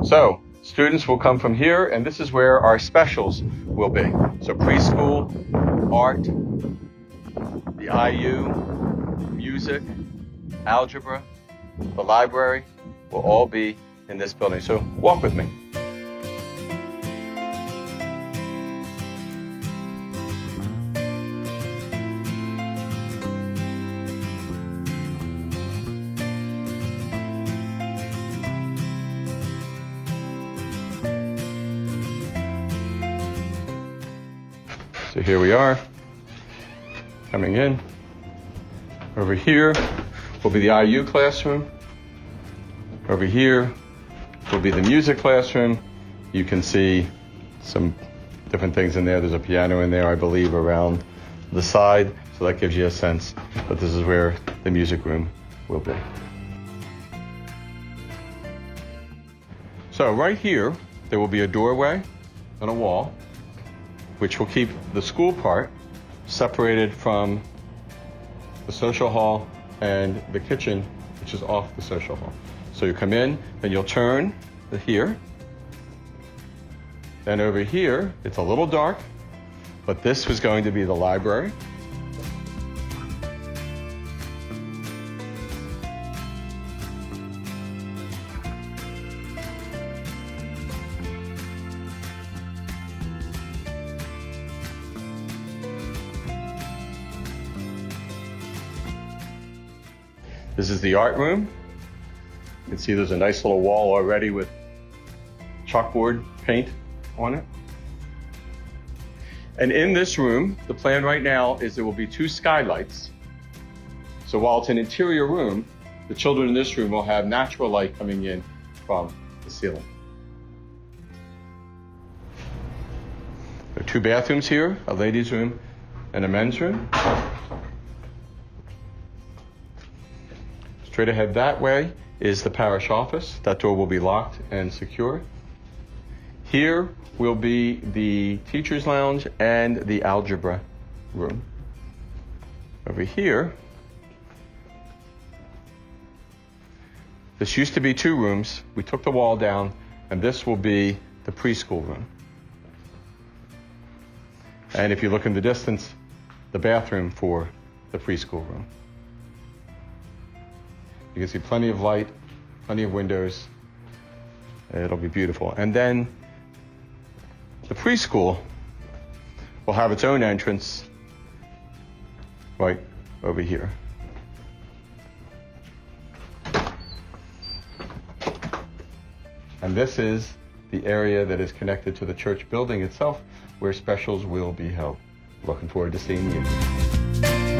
So students will come from here, and this is where our specials will be. So preschool, art, the IU, music, algebra, the library will all be in this building. So walk with me. So here we are, coming in. Over here will be the IU classroom. Over here will be the music classroom. You can see some different things in there. There's a piano in there, I believe, around the side. So that gives you a sense that this is where the music room will be. So right here, there will be a doorway and a wall, which will keep the school part separated from the social hall and the kitchen, which is off the social hall. So you come in, then you'll turn to here. Then over here, it's a little dark, but this was going to be the library. This is the art room. You can see there's a nice little wall already with chalkboard paint on it. And in this room, the plan right now is there will be 2 skylights. So while it's an interior room, the children in this room will have natural light coming in from the ceiling. There are 2 bathrooms here, a ladies' room and a men's room. Straight ahead that way is the parish office. That door will be locked and secure. Here will be the teacher's lounge and the algebra room. Over here, this used to be 2 rooms. We took the wall down, and this will be the preschool room. And if you look in the distance, the bathroom for the preschool room. You can see plenty of light, plenty of windows. It'll be beautiful. And then the preschool will have its own entrance right over here. And this is the area that is connected to the church building itself, where specials will be held. Looking forward to seeing you.